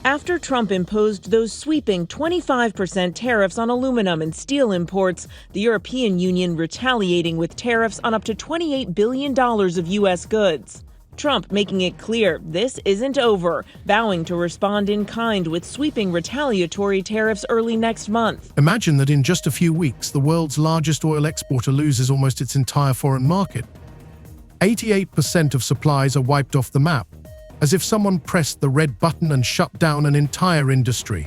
After Trump imposed those sweeping 25% tariffs on aluminum and steel imports, the European Union retaliating with tariffs on up to $28 billion of U.S. goods. Trump making it clear this isn't over, vowing to respond in kind with sweeping retaliatory tariffs early next month. Imagine that in just a few weeks, the world's largest oil exporter loses almost its entire foreign market. 88% of supplies are wiped off the map, as if someone pressed the red button and shut down an entire industry.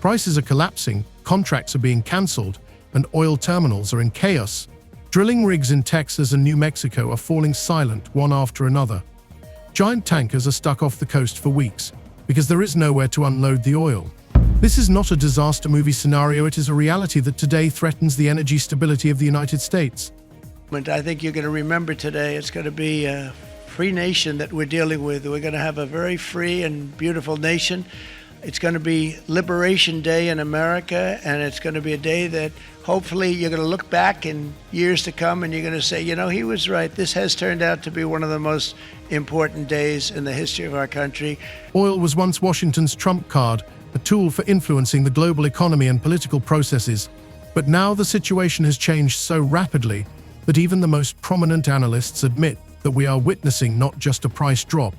Prices are collapsing, contracts are being cancelled, and oil terminals are in chaos. Drilling rigs in Texas and New Mexico are falling silent one after another. Giant tankers are stuck off the coast for weeks because there is nowhere to unload the oil. This is not a disaster movie scenario, it is a reality that today threatens the energy stability of the United States. I think you're going to remember today, it's going to be a free nation that we're dealing with. We're going to have a very free and beautiful nation. It's going to be Liberation Day in America, and it's going to be a day that hopefully you're going to look back in years to come and you're going to say, you know, he was right. This has turned out to be one of the most important days in the history of our country. Oil was once Washington's trump card, a tool for influencing the global economy and political processes. But now the situation has changed so rapidly that even the most prominent analysts admit that we are witnessing not just a price drop,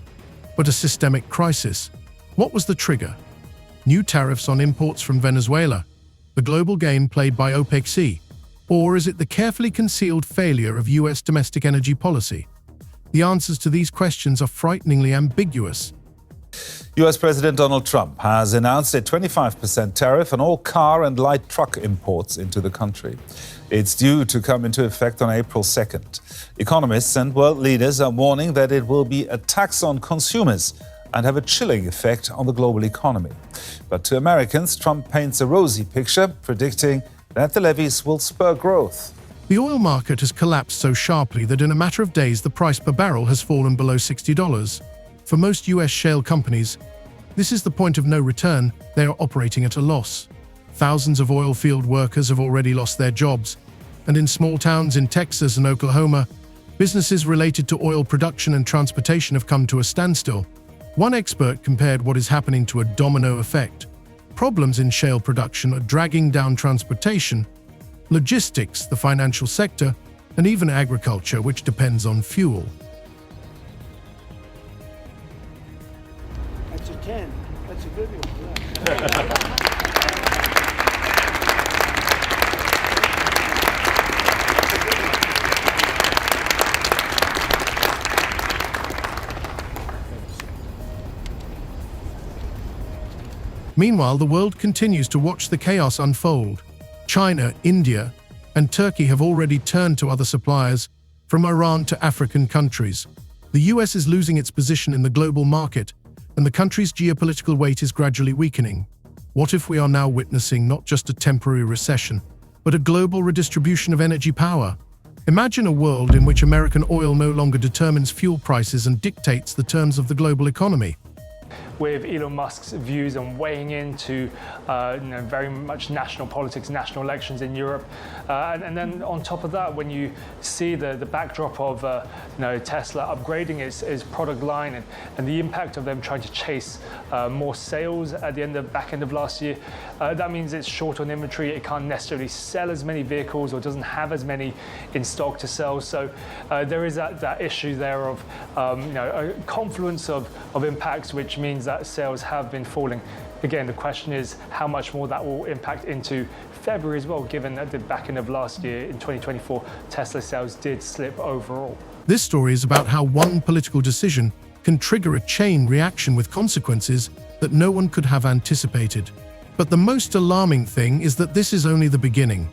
but a systemic crisis. What was the trigger? New tariffs on imports from Venezuela, the global game played by OPEC, or is it the carefully concealed failure of U.S. domestic energy policy? The answers to these questions are frighteningly ambiguous. U.S. President Donald Trump has announced a 25% tariff on all car and light truck imports into the country. It's due to come into effect on April 2nd. Economists and world leaders are warning that it will be a tax on consumers and have a chilling effect on the global economy. But to Americans, Trump paints a rosy picture, predicting that the levies will spur growth. The oil market has collapsed so sharply that in a matter of days the price per barrel has fallen below $60. For most U.S. shale companies, this is the point of no return. They are operating at a loss. Thousands of oil field workers have already lost their jobs, and in small towns in Texas and Oklahoma, businesses related to oil production and transportation have come to a standstill. One expert compared what is happening to a domino effect. Problems in shale production are dragging down transportation, logistics, the financial sector, and even agriculture, which depends on fuel. That's a 10. That's a good one. Meanwhile, the world continues to watch the chaos unfold. China, India, and Turkey have already turned to other suppliers, from Iran to African countries. The US is losing its position in the global market, and the country's geopolitical weight is gradually weakening. What if we are now witnessing not just a temporary recession, but a global redistribution of energy power? Imagine a world in which American oil no longer determines fuel prices and dictates the terms of the global economy. With Elon Musk's views on weighing into very much national politics, national elections in Europe. And then on top of that, when you see the backdrop of Tesla upgrading its product line and the impact of them trying to chase more sales at the back end of last year, that means it's short on inventory. It can't necessarily sell as many vehicles or doesn't have as many in stock to sell. So there is that issue there of a confluence of impacts, which means that sales have been falling. Again, the question is how much more that will impact into February as well, given that the back end of last year in 2024, Tesla sales did slip overall. This story is about how one political decision can trigger a chain reaction with consequences that no one could have anticipated. But the most alarming thing is that this is only the beginning.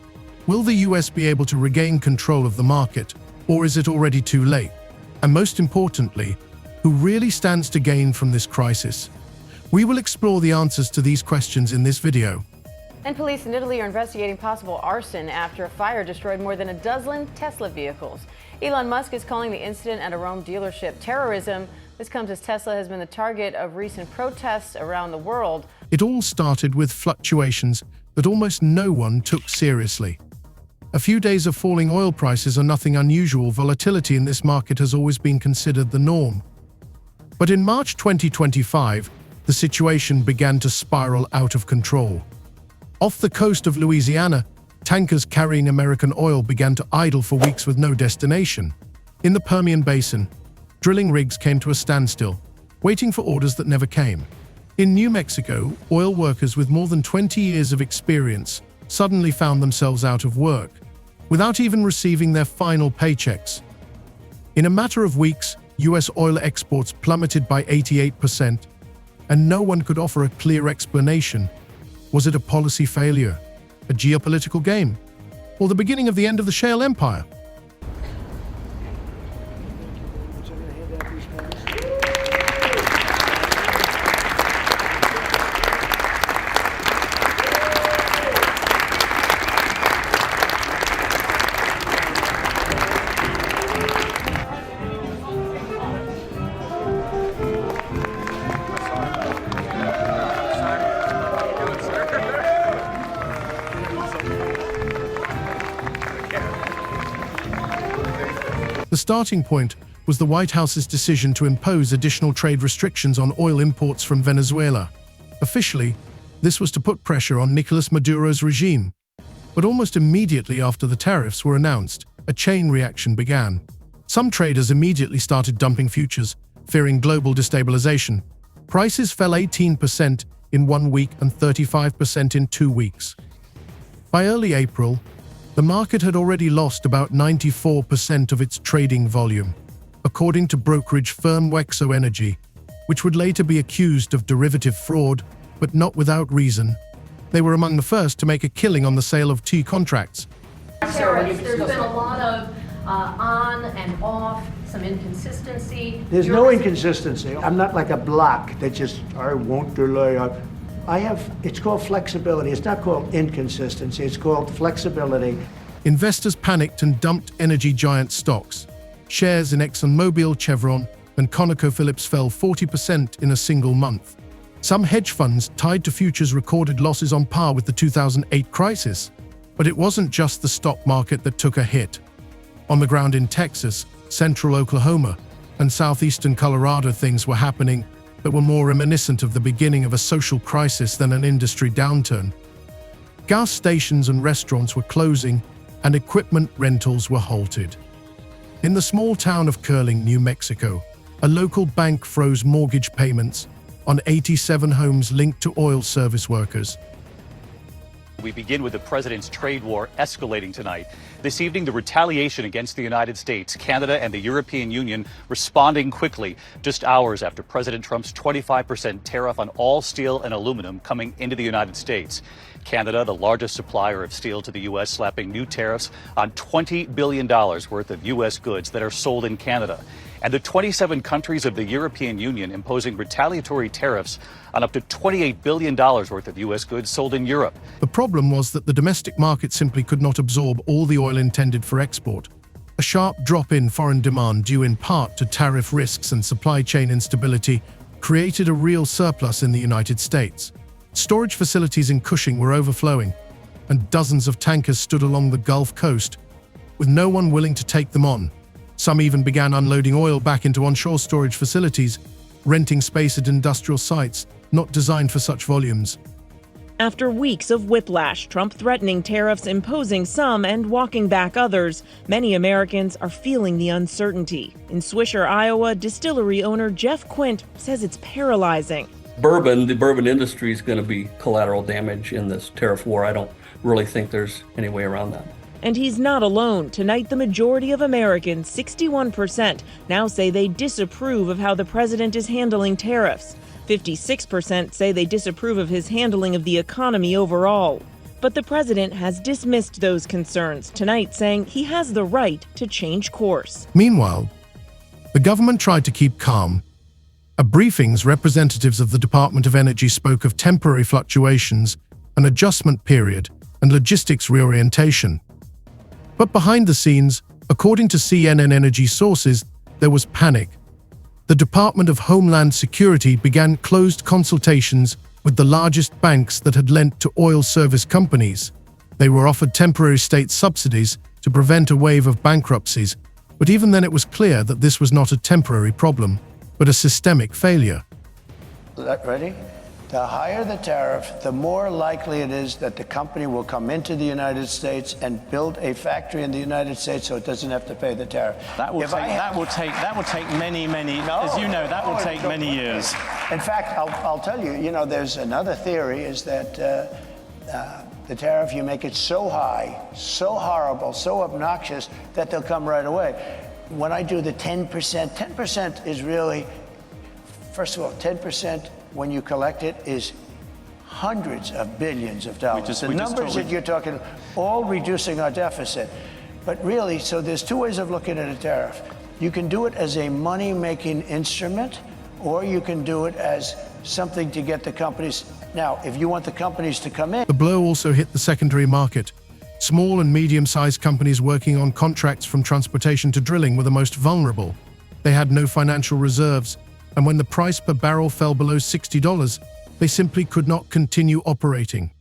Will the US be able to regain control of the market, or is it already too late? And most importantly, who really stands to gain from this crisis? We will explore the answers to these questions in this video. And police in Italy are investigating possible arson after a fire destroyed more than a dozen Tesla vehicles. Elon Musk is calling the incident at a Rome dealership terrorism. This comes as Tesla has been the target of recent protests around the world. It all started with fluctuations that almost no one took seriously. A few days of falling oil prices are nothing unusual. Volatility in this market has always been considered the norm. But in March 2025, the situation began to spiral out of control. Off the coast of Louisiana, tankers carrying American oil began to idle for weeks with no destination. In the Permian Basin, drilling rigs came to a standstill, waiting for orders that never came. In New Mexico, oil workers with more than 20 years of experience suddenly found themselves out of work, without even receiving their final paychecks. In a matter of weeks, U.S. oil exports plummeted by 88%, and no one could offer a clear explanation. Was it a policy failure, a geopolitical game, or the beginning of the end of the shale empire? The starting point was the White House's decision to impose additional trade restrictions on oil imports from Venezuela. Officially, this was to put pressure on Nicolas Maduro's regime. But almost immediately after the tariffs were announced, a chain reaction began. Some traders immediately started dumping futures, fearing global destabilization. Prices fell 18% in 1 week and 35% in 2 weeks. By early April, the market had already lost about 94% of its trading volume, according to brokerage firm Wexo Energy, which would later be accused of derivative fraud, but not without reason. They were among the first to make a killing on the sale of T contracts. There's been a lot of on and off, some inconsistency. There's no inconsistency. I'm not like a block that just, I won't delay. It's called flexibility. It's not called inconsistency. It's called flexibility. Investors panicked and dumped energy giant stocks. Shares in ExxonMobil, Chevron, and ConocoPhillips fell 40% in a single month. Some hedge funds tied to futures recorded losses on par with the 2008 crisis. But it wasn't just the stock market that took a hit. On the ground in Texas, central Oklahoma, and southeastern Colorado, things were happening that were more reminiscent of the beginning of a social crisis than an industry downturn. Gas stations and restaurants were closing, and equipment rentals were halted. In the small town of Curling, New Mexico, a local bank froze mortgage payments on 87 homes linked to oil service workers. We begin with the president's trade war escalating tonight. This evening, the retaliation against the United States, Canada, and the European Union responding quickly, just hours after President Trump's 25% tariff on all steel and aluminum coming into the United States. Canada, the largest supplier of steel to the U.S., slapping new tariffs on $20 billion worth of U.S. goods that are sold in Canada. And the 27 countries of the European Union imposing retaliatory tariffs on up to $28 billion worth of U.S. goods sold in Europe. The problem was that the domestic market simply could not absorb all the oil intended for export. A sharp drop in foreign demand, due in part to tariff risks and supply chain instability, created a real surplus in the United States. Storage facilities in Cushing were overflowing, and dozens of tankers stood along the Gulf Coast, with no one willing to take them on. Some even began unloading oil back into onshore storage facilities, renting space at industrial sites not designed for such volumes. After weeks of whiplash, Trump threatening tariffs, imposing some, and walking back others, many Americans are feeling the uncertainty. In Swisher, Iowa, distillery owner Jeff Quint says it's paralyzing. The bourbon industry is going to be collateral damage in this tariff war. I don't really think there's any way around that. And he's not alone. Tonight, the majority of Americans, 61%, now say they disapprove of how the president is handling tariffs. 56% say they disapprove of his handling of the economy overall. But the president has dismissed those concerns tonight, saying he has the right to change course. Meanwhile, the government tried to keep calm. At briefings, representatives of the Department of Energy spoke of temporary fluctuations, an adjustment period, and logistics reorientation. But behind the scenes, according to CNN energy sources, there was panic. The Department of Homeland Security began closed consultations with the largest banks that had lent to oil service companies. They were offered temporary state subsidies to prevent a wave of bankruptcies, but even then it was clear that this was not a temporary problem, but a systemic failure. Ready? The higher the tariff, the more likely it is that the company will come into the United States and build a factory in the United States so it doesn't have to pay the tariff. That will take many, as you know, that will take many years. In fact, I'll tell you, there's another theory is that the tariff, you make it so high, so horrible, so obnoxious that they'll come right away. When I do the 10%, 10% is really, first of all, 10% when you collect it is hundreds of billions of dollars. The numbers that you're talking, all reducing our deficit. But really, so there's two ways of looking at a tariff. You can do it as a money-making instrument, or you can do it as something to get the companies. Now, if you want the companies to come in. The blow also hit the secondary market. Small and medium-sized companies working on contracts from transportation to drilling were the most vulnerable. They had no financial reserves, and when the price per barrel fell below $60, they simply could not continue operating.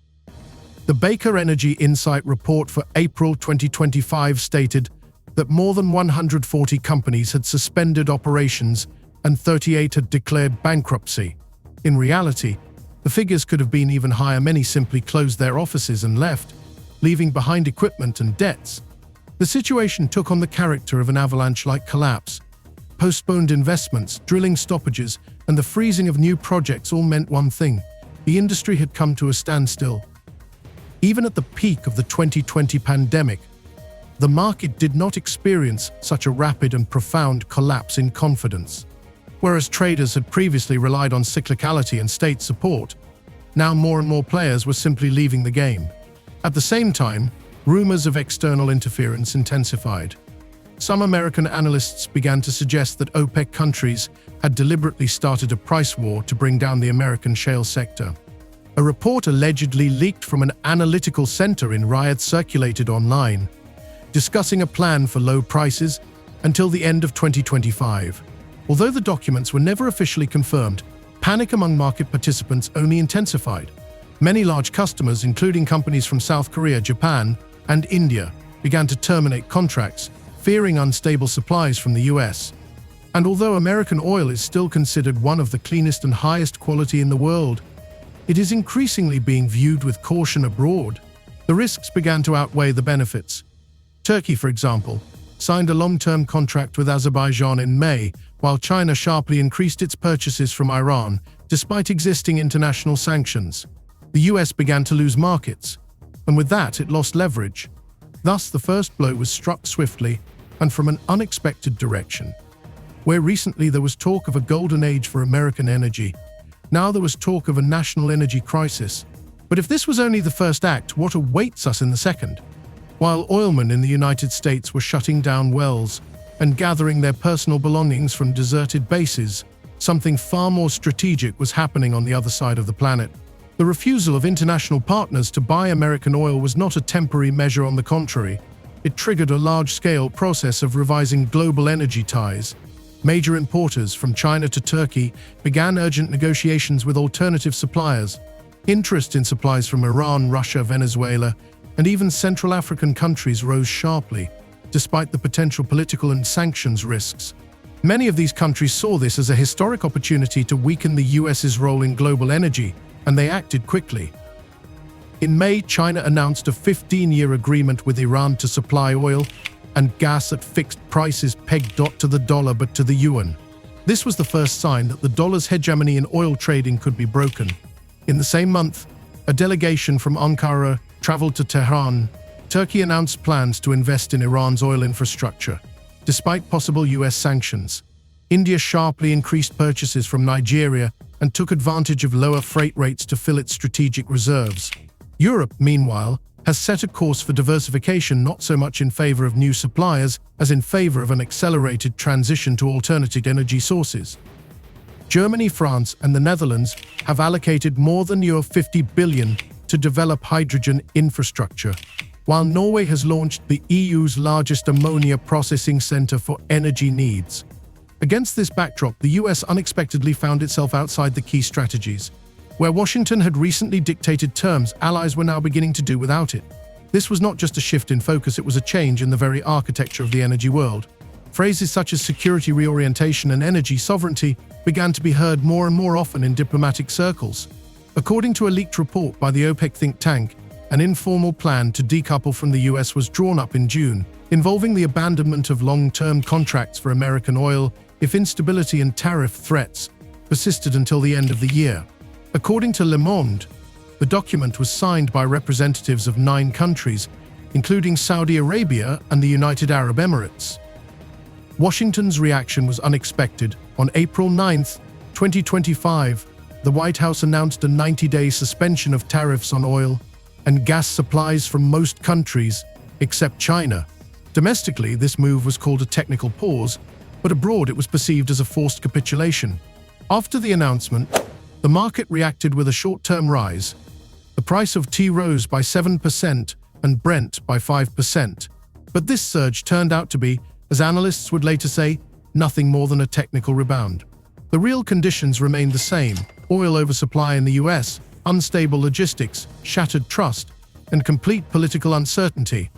The Baker Energy Insight report for April 2025 stated that more than 140 companies had suspended operations and 38 had declared bankruptcy. In reality, the figures could have been even higher. Many simply closed their offices and left, leaving behind equipment and debts. The situation took on the character of an avalanche-like collapse. Postponed investments, drilling stoppages, and the freezing of new projects all meant one thing: the industry had come to a standstill. Even at the peak of the 2020 pandemic, the market did not experience such a rapid and profound collapse in confidence. Whereas traders had previously relied on cyclicality and state support, now more and more players were simply leaving the game. At the same time, rumors of external interference intensified. Some American analysts began to suggest that OPEC countries had deliberately started a price war to bring down the American shale sector. A report allegedly leaked from an analytical center in Riyadh circulated online, discussing a plan for low prices until the end of 2025. Although the documents were never officially confirmed, panic among market participants only intensified. Many large customers, including companies from South Korea, Japan, and India, began to terminate contracts, fearing unstable supplies from the US. And although American oil is still considered one of the cleanest and highest quality in the world, it is increasingly being viewed with caution abroad. The risks began to outweigh the benefits. Turkey, for example, signed a long-term contract with Azerbaijan in May, while China sharply increased its purchases from Iran, despite existing international sanctions. The US began to lose markets, and with that it lost leverage. Thus, the first blow was struck swiftly and from an unexpected direction. Where recently there was talk of a golden age for American energy, now there was talk of a national energy crisis. But if this was only the first act, what awaits us in the second? While oilmen in the United States were shutting down wells and gathering their personal belongings from deserted bases, something far more strategic was happening on the other side of the planet. The refusal of international partners to buy American oil was not a temporary measure. On the contrary, it triggered a large-scale process of revising global energy ties. Major importers from China to Turkey began urgent negotiations with alternative suppliers. Interest in supplies from Iran, Russia, Venezuela, and even Central African countries rose sharply, despite the potential political and sanctions risks. Many of these countries saw this as a historic opportunity to weaken the US's role in global energy, and they acted quickly. In May, China announced a 15-year agreement with Iran to supply oil and gas at fixed prices pegged not to the dollar but to the yuan. This was the first sign that the dollar's hegemony in oil trading could be broken. In the same month, a delegation from Ankara traveled to Tehran. Turkey announced plans to invest in Iran's oil infrastructure. Despite possible US sanctions, India sharply increased purchases from Nigeria and took advantage of lower freight rates to fill its strategic reserves. Europe, meanwhile, has set a course for diversification, not so much in favor of new suppliers as in favor of an accelerated transition to alternative energy sources. Germany, France, and the Netherlands have allocated more than €50 billion to develop hydrogen infrastructure, while Norway has launched the EU's largest ammonia processing center for energy needs. Against this backdrop, the US unexpectedly found itself outside the key strategies. Where Washington had recently dictated terms, allies were now beginning to do without it. This was not just a shift in focus, it was a change in the very architecture of the energy world. Phrases such as security reorientation and energy sovereignty began to be heard more and more often in diplomatic circles. According to a leaked report by the OPEC think tank, an informal plan to decouple from the US was drawn up in June, involving the abandonment of long-term contracts for American oil if instability and tariff threats persisted until the end of the year. According to Le Monde, the document was signed by representatives of 9 countries, including Saudi Arabia and the United Arab Emirates. Washington's reaction was unexpected. On April 9, 2025, the White House announced a 90-day suspension of tariffs on oil and gas supplies from most countries except China. Domestically, this move was called a technical pause, but abroad it was perceived as a forced capitulation. After the announcement, the market reacted with a short-term rise. The price of tea rose by 7% and Brent by 5%. But this surge turned out to be, as analysts would later say, nothing more than a technical rebound. The real conditions remained the same: oil oversupply in the US, unstable logistics, shattered trust, and complete political uncertainty.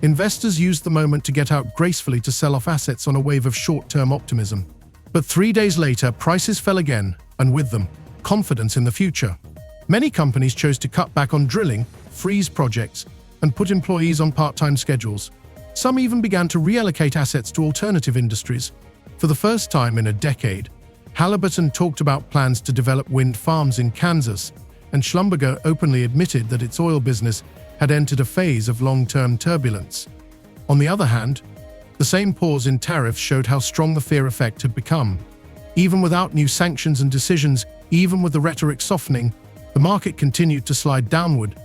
Investors used the moment to get out gracefully to sell off assets on a wave of short-term optimism. But 3 days later, prices fell again, and with them, confidence in the future. Many companies chose to cut back on drilling, freeze projects, and put employees on part-time schedules. Some even began to reallocate assets to alternative industries. For the first time in a decade, Halliburton talked about plans to develop wind farms in Kansas, and Schlumberger openly admitted that its oil business had entered a phase of long-term turbulence. On the other hand, the same pause in tariffs showed how strong the fear effect had become. Even without new sanctions and decisions, even with the rhetoric softening, the market continued to slide downward.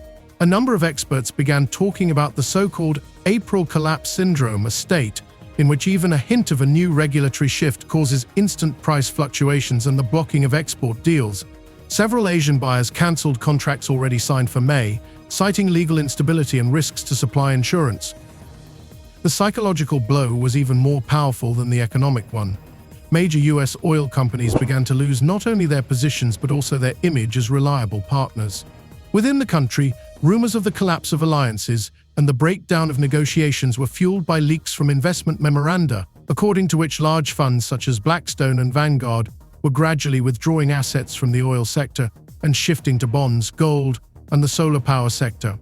A number of experts began talking about the so-called April collapse syndrome, a state in which even a hint of a new regulatory shift causes instant price fluctuations and the blocking of export deals. Several Asian buyers cancelled contracts already signed for May, citing legal instability and risks to supply insurance. The psychological blow was even more powerful than the economic one. Major US oil companies began to lose not only their positions but also their image as reliable partners. Within the country, rumors of the collapse of alliances and the breakdown of negotiations were fueled by leaks from investment memoranda, according to which large funds such as Blackstone and Vanguard were gradually withdrawing assets from the oil sector and shifting to bonds, gold, and the solar power sector.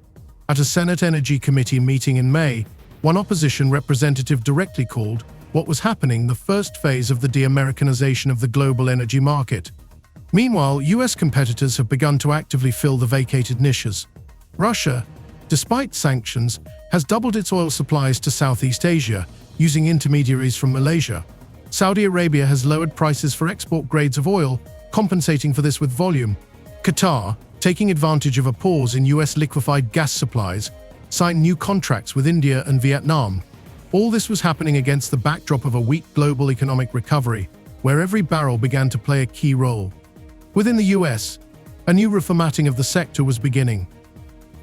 At a Senate Energy Committee meeting in May, one opposition representative directly called what was happening the first phase of the de-Americanization of the global energy market. Meanwhile, US competitors have begun to actively fill the vacated niches. Russia, despite sanctions, has doubled its oil supplies to Southeast Asia, using intermediaries from Malaysia. Saudi Arabia has lowered prices for export grades of oil, compensating for this with volume. Qatar, taking advantage of a pause in US liquefied gas supplies, signed new contracts with India and Vietnam. All this was happening against the backdrop of a weak global economic recovery, where every barrel began to play a key role. Within the US, a new reformatting of the sector was beginning.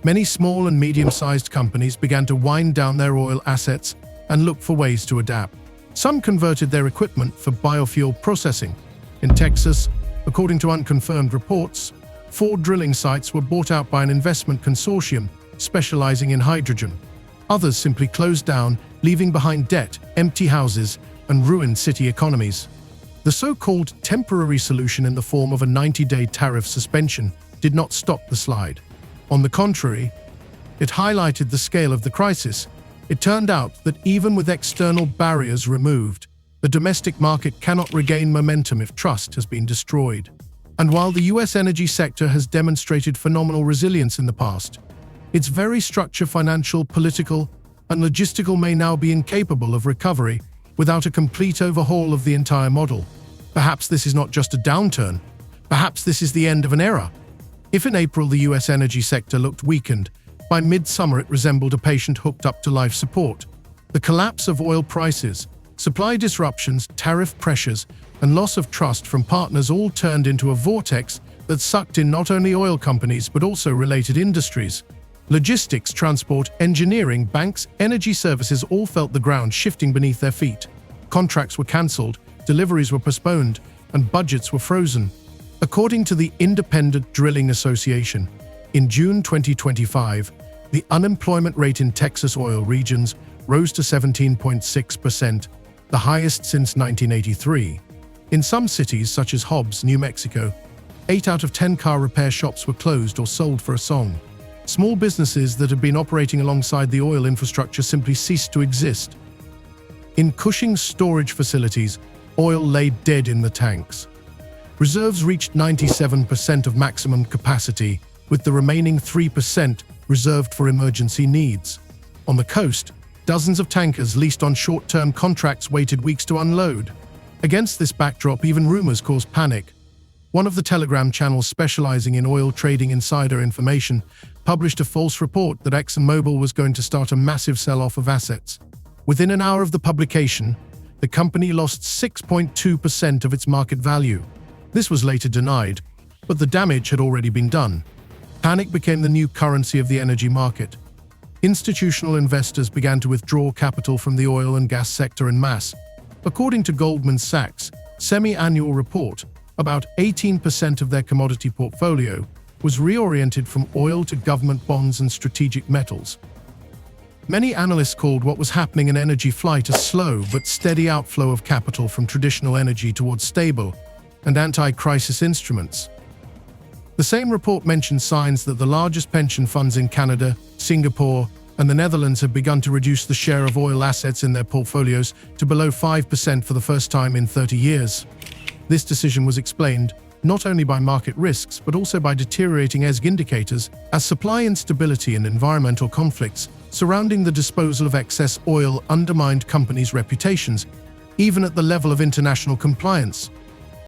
Many small and medium-sized companies began to wind down their oil assets and look for ways to adapt. Some converted their equipment for biofuel processing. In Texas, according to unconfirmed reports, 4 drilling sites were bought out by an investment consortium specializing in hydrogen. Others simply closed down, leaving behind debt, empty houses, and ruined city economies. The so-called temporary solution in the form of a 90-day tariff suspension did not stop the slide. On the contrary, it highlighted the scale of the crisis. It turned out that even with external barriers removed, the domestic market cannot regain momentum if trust has been destroyed. And while the US energy sector has demonstrated phenomenal resilience in the past, its very structure, financial, political, and logistical, may now be incapable of recovery without a complete overhaul of the entire model. Perhaps this is not just a downturn. Perhaps this is the end of an era. If in April the US energy sector looked weakened, by mid-summer it resembled a patient hooked up to life support. The collapse of oil prices, supply disruptions, tariff pressures, and loss of trust from partners all turned into a vortex that sucked in not only oil companies but also related industries. Logistics, transport, engineering, banks, energy services all felt the ground shifting beneath their feet. Contracts were cancelled, deliveries were postponed, and budgets were frozen. According to the Independent Drilling Association, in June 2025, the unemployment rate in Texas oil regions rose to 17.6%, the highest since 1983. In some cities, such as Hobbs, New Mexico, 8 out of 10 car repair shops were closed or sold for a song. Small businesses that had been operating alongside the oil infrastructure simply ceased to exist. In Cushing's storage facilities, oil lay dead in the tanks. Reserves reached 97% of maximum capacity, with the remaining 3% reserved for emergency needs. On the coast, dozens of tankers leased on short-term contracts waited weeks to unload. Against this backdrop, even rumors caused panic. One of the Telegram channels specializing in oil trading insider information published a false report that ExxonMobil was going to start a massive sell-off of assets. Within an hour of the publication, the company lost 6.2% of its market value. This was later denied, but the damage had already been done. Panic became the new currency of the energy market. Institutional investors began to withdraw capital from the oil and gas sector en masse. According to Goldman Sachs' semi-annual report, about 18% of their commodity portfolio was reoriented from oil to government bonds and strategic metals. Many analysts called what was happening in energy flight a slow but steady outflow of capital from traditional energy towards stable and anti-crisis instruments. The same report mentioned signs that the largest pension funds in Canada, Singapore, and the Netherlands have begun to reduce the share of oil assets in their portfolios to below 5% for the first time in 30 years. This decision was explained not only by market risks but also by deteriorating ESG indicators as supply instability and environmental conflicts surrounding the disposal of excess oil undermined companies' reputations, even at the level of international compliance.